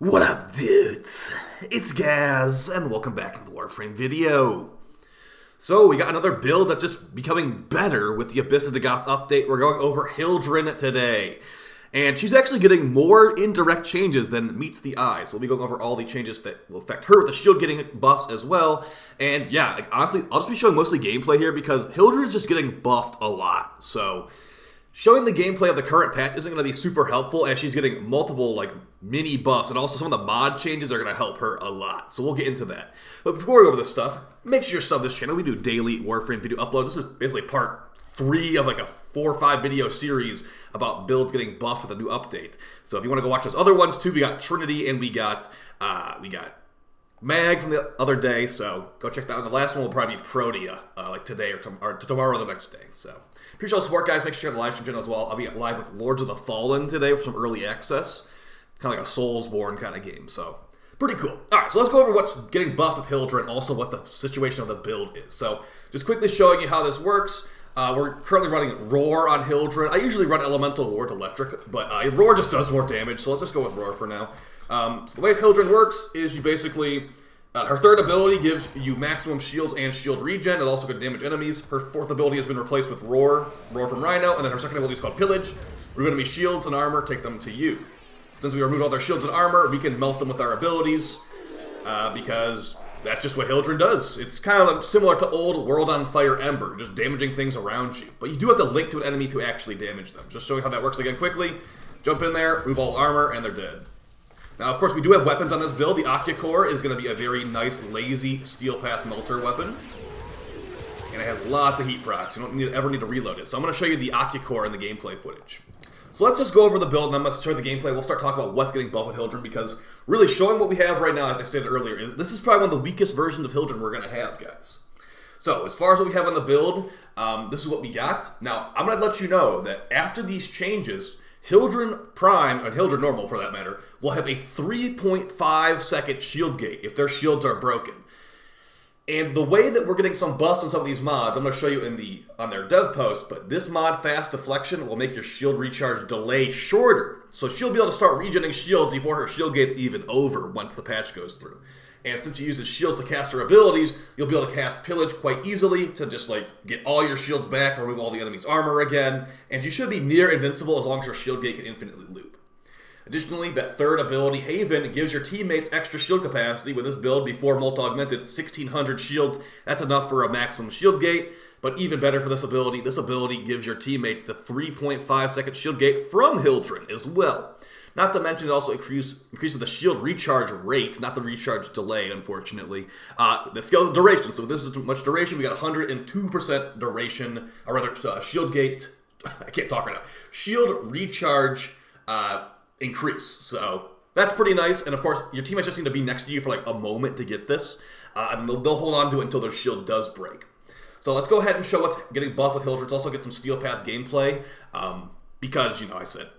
What up, dudes? It's Gaz, and welcome back to the Warframe video. So, we got another build that's just becoming better with the Abyss of the Goth update. We're going over Hildryn today. And she's actually getting more indirect changes than meets the eye. So we'll be going over all the changes that will affect her, with the shield getting buffs as well. And yeah, honestly, I'll just be showing mostly gameplay here because Hildryn's just getting buffed a lot. So showing the gameplay of the current patch isn't going to be super helpful, as she's getting multiple mini buffs, and also some of the mod changes are going to help her a lot. So we'll get into that. But before we go over this stuff, make sure you're subbed to this channel. We do daily Warframe video uploads. This is basically part 3 of a 4 or 5 video series about builds getting buffed with a new update. So if you want to go watch those other ones too, we got Trinity and we got Mag from the other day. So go check that out. And the last one will probably be Protea, today or tomorrow or the next day. So appreciate all the support, guys. Make sure you have the live stream channel as well. I'll be live with Lords of the Fallen today for some early access, kind of like a Soulsborne kind of game. So pretty cool. All right, so let's go over what's getting buffed with Hildryn, also what the situation of the build is. So just quickly showing you how this works. We're currently running Roar on Hildryn. I usually run Elemental Ward Electric, but Roar just does more damage, so let's just go with Roar for now. So the way Hildryn works is you basically, her third ability gives you maximum shields and shield regen. It also can damage enemies. Her fourth ability has been replaced with Roar from Rhino, and then her second ability is called Pillage. Remove enemy shields and armor, take them to you. Since we removed all their shields and armor, we can melt them with our abilities, because that's just what Hildryn does. It's kind of similar to old World on Fire Ember, just damaging things around you. But you do have to link to an enemy to actually damage them. Just showing how that works again quickly. Jump in there, remove all armor, and they're dead. Now, of course, we do have weapons on this build. The Ocucor is going to be a very nice, lazy Steel Path Melter weapon. And it has lots of heat procs. You don't ever need to reload it. So I'm going to show you the Ocucor in the gameplay footage. So let's just go over the build, and then let's show you the gameplay. We'll start talking about what's getting buffed with Hildryn, because really showing what we have right now, as I stated earlier, is this is probably one of the weakest versions of Hildryn we're going to have, guys. So as far as what we have on the build, this is what we got. Now, I'm going to let you know that after these changes, Hildryn Prime, and Hildryn Normal for that matter, will have a 3.5 second shield gate if their shields are broken. And the way that we're getting some buffs on some of these mods, I'm going to show you on their dev post, but this mod, Fast Deflection, will make your shield recharge delay shorter. So she'll be able to start regenerating shields before her shield gate's even over once the patch goes through. And since she uses shields to cast her abilities, you'll be able to cast Pillage quite easily to just get all your shields back, remove all the enemy's armor again, and you should be near invincible as long as your shield gate can infinitely loop. Additionally, that third ability, Haven, gives your teammates extra shield capacity with this build before multi-augmented 1600 shields. That's enough for a maximum shield gate, but even better for this ability gives your teammates the 3.5 second shield gate from Hildryn as well. Not to mention, it also increases the shield recharge rate, not the recharge delay, unfortunately. The scale of duration, so this is too much duration. We got 102% duration, or rather, shield gate, I can't talk right now, shield recharge increase. So that's pretty nice. And of course, your teammates just need to be next to you for a moment to get this. And they'll hold on to it until their shield does break. So let's go ahead and show what's getting buffed with Hildryn. Let's also get some Steel Path gameplay. Because, I said,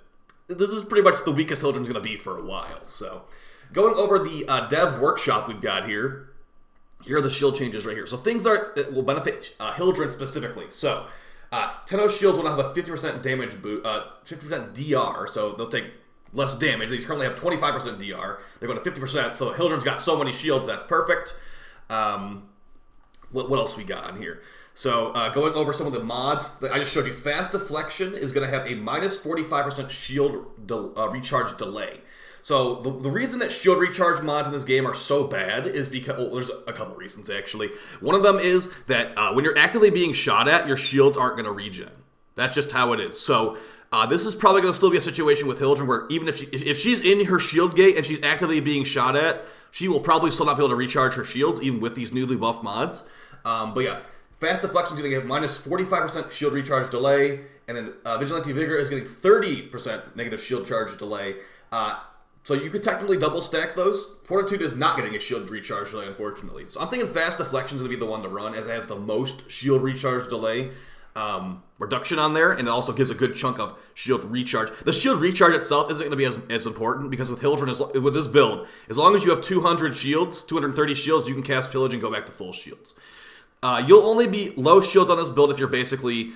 this is pretty much the weakest Hildryn's going to be for a while. So going over the dev workshop we've got here. Here are the shield changes right here. So things that will benefit Hildryn specifically. So Telos shields will now have a 50% damage boot, 50% DR. So they'll take less damage. They currently have 25% DR. They're going to 50%. So Hildryn's got so many shields, that's perfect. What else we got on here? So going over some of the mods, I just showed you. Fast Deflection is going to have a minus 45% shield recharge delay. So the reason that shield recharge mods in this game are so bad is because, well, there's a couple reasons actually. One of them is that when you're actively being shot at, your shields aren't going to regen. That's just how it is. So this is probably going to still be a situation with Hildryn where even if she's in her shield gate and she's actively being shot at, she will probably still not be able to recharge her shields even with these newly buffed mods. But yeah, Fast Deflection is going to get minus 45% shield recharge delay, and then Vigilante Vigor is getting 30% negative shield charge delay. So you could technically double stack those. Fortitude is not getting a shield recharge delay, unfortunately. So I'm thinking Fast Deflection is going to be the one to run, as it has the most shield recharge delay reduction on there, and it also gives a good chunk of shield recharge. The shield recharge itself isn't going to be as important, because with Hildryn, with this build, as long as you have 200 shields, 230 shields, you can cast Pillage and go back to full shields. You'll only be low shields on this build if you're basically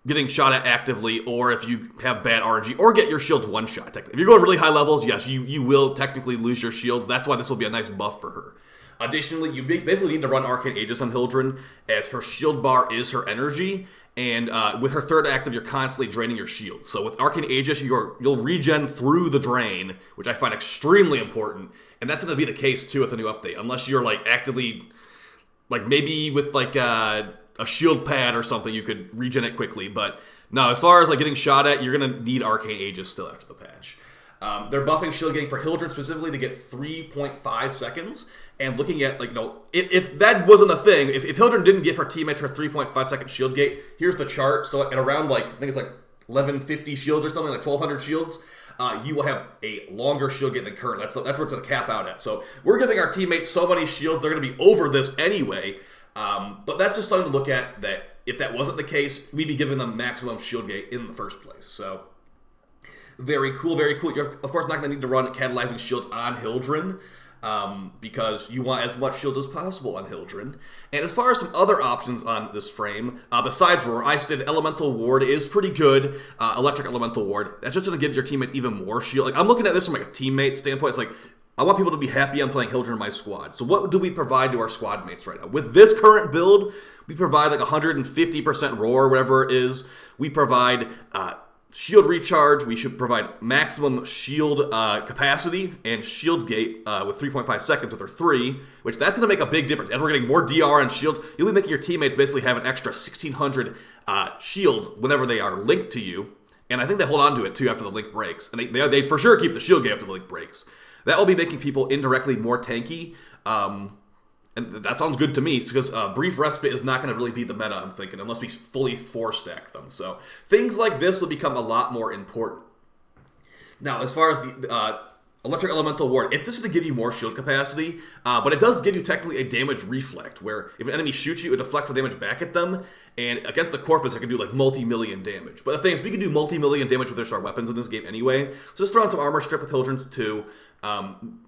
getting shot at actively, or if you have bad RNG, or get your shields one-shot. If you're going really high levels, yes, you will technically lose your shields. That's why this will be a nice buff for her. Additionally, you basically need to run Arcane Aegis on Hildryn, as her shield bar is her energy, and with her third active, you're constantly draining your shield. So with Arcane Aegis, you'll regen through the drain, which I find extremely important, and that's going to be the case too with the new update, unless you're like actively, like maybe with like a shield pad or something, you could regen it quickly. But no, as far as like getting shot at, you're going to need Arcane Aegis still after the patch. They're buffing shield gain for Hildryn specifically to get 3.5 seconds. And looking at, like, if that wasn't a thing, if Hildryn didn't give her teammates her 3.5 second shield gate, here's the chart. So at around, like, I think it's like 1150 shields or something, like 1200 shields, you will have a longer shield gate than current. That's where it's going to cap out at. So we're giving our teammates so many shields, they're going to be over this anyway. But that's just something to look at, that if that wasn't the case, we'd be giving them maximum shield gate in the first place. So very cool, very cool. You're, of course, not going to need to run catalyzing shields on Hildryn, because you want as much shields as possible on Hildryn. And as far as some other options on this frame, besides Roar, I said Elemental Ward is pretty good. Electric Elemental Ward, that's just going to give your teammates even more shield. Like, I'm looking at this from like a teammate standpoint. It's like, I want people to be happy I'm playing Hildryn in my squad. So what do we provide to our squad mates right now? With this current build, we provide like 150% Roar, whatever it is. We provide shield recharge. We should provide maximum shield capacity and shield gate with 3.5 seconds with her 3, which that's going to make a big difference. As we're getting more DR and shields, you'll be making your teammates basically have an extra 1,600 shields whenever they are linked to you. And I think they hold on to it too after the link breaks. And they for sure keep the shield gate after the link breaks. That will be making people indirectly more tanky. And that sounds good to me, because Brief Respite is not going to really be the meta, I'm thinking, unless we fully 4-stack them. So things like this will become a lot more important. Now, as far as the Electric Elemental Ward, it's just going to give you more shield capacity, but it does give you technically a damage reflect, where if an enemy shoots you, it deflects the damage back at them, and against the Corpus, it can do like multi-million damage. But the thing is, we can do multi-million damage with our weapons in this game anyway, so just throw on some Armor Strip with Hildryn's 2,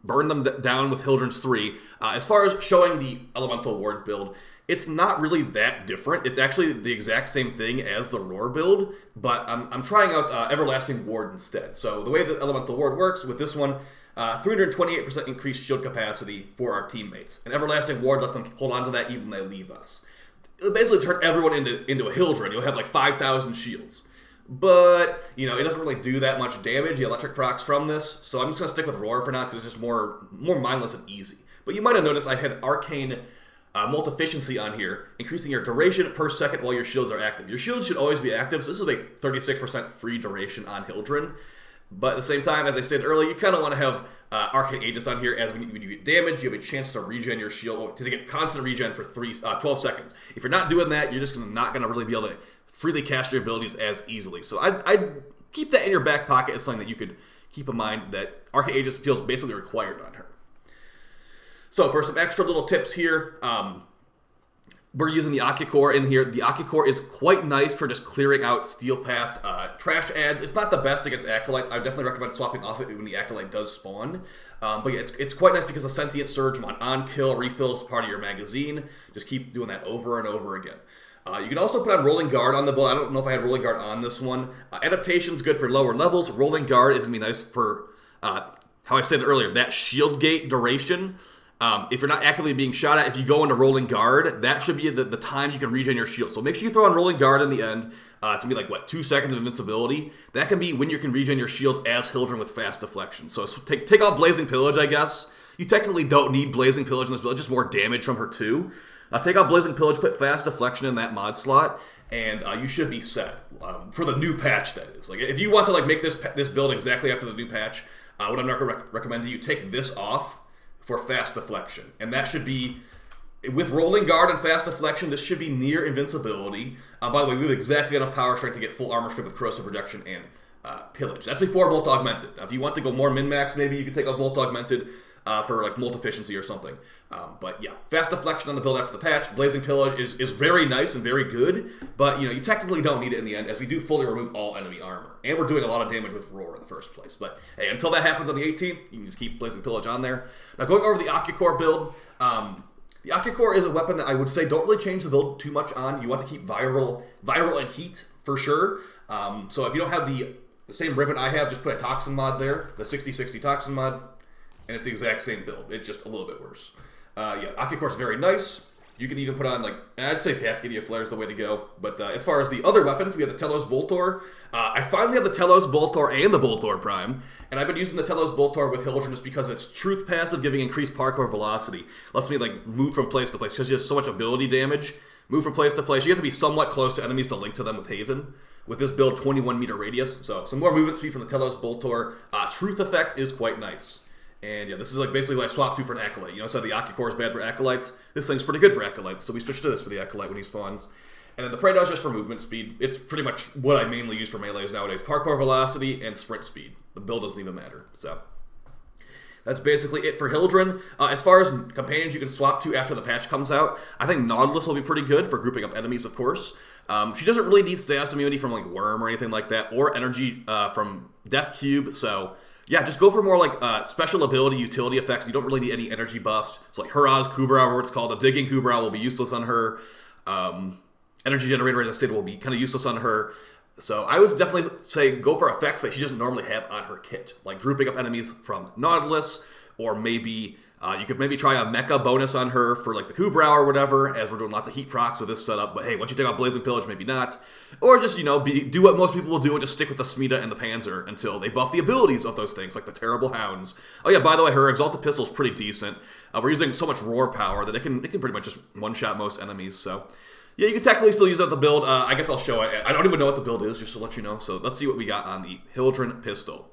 burn them down with Hildryn's 3. As far as showing the Elemental Ward build, it's not really that different. It's actually the exact same thing as the Roar build, but I'm trying out Everlasting Ward instead. So the way the Elemental Ward works with this one, 328% increased shield capacity for our teammates. And Everlasting Ward lets them hold on to that even when they leave us. It'll basically turn everyone into a Hildryn. You'll have like 5,000 shields. But, it doesn't really do that much damage, the electric procs from this, so I'm just going to stick with Roar for now, because it's just more mindless and easy. But you might have noticed I had Arcane Multificiency on here, increasing your duration per second while your shields are active. Your shields should always be active, so this is a 36% free duration on Hildryn. But at the same time, as I said earlier, you kind of want to have Arcane Aegis on here, as when you get damage, you have a chance to regen your shield, to get constant regen for 12 seconds. If you're not doing that, you're just not going to really be able to freely cast your abilities as easily. So I'd keep that in your back pocket as something that you could keep in mind, that Arcane Aegis feels basically required on her. So for some extra little tips here, we're using the Ocucor in here. The Ocucor is quite nice for just clearing out Steel Path trash adds. It's not the best against Acolyte. I definitely recommend swapping off it when the Acolyte does spawn. But yeah, it's quite nice because the Sentient Surge on kill refills part of your magazine. Just keep doing that over and over again. You can also put on Rolling Guard on the build. I don't know if I had Rolling Guard on this one. Adaptation's good for lower levels. Rolling Guard is going to be nice for, how I said earlier, that shield gate duration. If you're not actively being shot at, if you go into Rolling Guard, that should be the time you can regen your shield. So make sure you throw on Rolling Guard in the end. It's going to be like, 2 seconds of invincibility. That can be when you can regen your shields as Hildryn with fast deflection. So take out Blazing Pillage, I guess. You technically don't need Blazing Pillage in this build, just more damage from her too. Take out Blazing Pillage, put fast deflection in that mod slot, and you should be set for the new patch. That is, like, if you want to make this build exactly after the new patch, what I'm not going to recommend to you, take this off for fast deflection, and that should be with Rolling Guard and fast deflection. This should be near invincibility. By the way, we have exactly enough power strength to get full armor strip with corrosive reduction and pillage. That's before Molt Augmented. Now, if you want to go more min-max, maybe you can take off Molt Augmented for like Molt Efficiency or something. But yeah, fast deflection on the build after the patch. Blazing Pillage is very nice and very good, but you technically don't need it in the end, as we do fully remove all enemy armor. And we're doing a lot of damage with Roar in the first place. But hey, until that happens on the 18th, you can just keep Blazing Pillage on there. Now going over the Ocucor build, the Ocucor is a weapon that I would say don't really change the build too much on. You want to keep viral and heat for sure. So if you don't have the same rivet I have, just put a Toxin mod there, the 60/60 Toxin mod, and it's the exact same build. It's just a little bit worse. Yeah, Ocucor is very nice. You can even put on, like, I'd say Cascadia Flare is the way to go. But as far as the other weapons, we have the Telos Boltor. I finally have the Telos Boltor and the Boltor Prime. And I've been using the Telos Boltor with Hildryn just because it's Truth passive, giving increased parkour velocity. Lets me, like, move from place to place because she has so much ability damage. Move from place to place. You have to be somewhat close to enemies to link to them with Haven. With this build, 21-meter radius. So some more movement speed from the Telos Boltor. Truth effect is quite nice. And yeah, this is like basically what I swapped to for an Acolyte. You know, so the Ocucor is bad for Acolytes. This thing's pretty good for Acolytes, so we switched to this for the Acolyte when he spawns. And then the Prey is just for movement speed. It's pretty much what I mainly use for melees nowadays. Parkour velocity and sprint speed. The build doesn't even matter. So that's basically it for Hildryn. As far as companions you can swap to after the patch comes out, I think Nautilus will be pretty good for grouping up enemies, of course. She doesn't really need status immunity from like Worm or anything like that, or energy from Death Cube, so yeah, just go for more like special ability utility effects. You don't really need any energy buffs. So like Huraz Kubra, or what it's called, the Digging Kubra will be useless on her. Energy Generator, as I stated, will be kind of useless on her. So I would definitely say go for effects that she doesn't normally have on her kit, like grouping up enemies from Nautilus, or maybe you could maybe try a mecha bonus on her for like the Kubra or whatever, as we're doing lots of heat procs with this setup. But hey, once you take out Blazing Pillage, maybe not. Or just, you know, do what most people will do and just stick with the Smita and the Panzer until they buff the abilities of those things, like the Terrible Hounds. Oh yeah, by the way, her Exalted Pistol is pretty decent. We're using so much roar power that it can pretty much just one-shot most enemies, so yeah, you can technically still use it at the build. I guess I'll show it. I don't even know what the build is, just to let you know. So let's see what we got on the Hildryn pistol.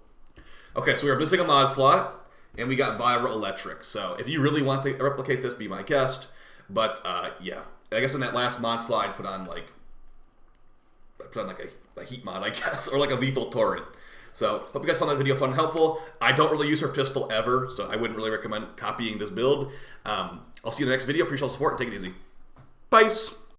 Okay, so we are missing a mod slot. And we got Viral Electric. So if you really want to replicate this, be my guest. But yeah, I guess in that last mod slide, put on like a heat mod, I guess, or like a lethal torrent. So hope you guys found that video fun and helpful. I don't really use her pistol ever, so I wouldn't really recommend copying this build. I'll see you in the next video. Appreciate all the support and take it easy. Peace.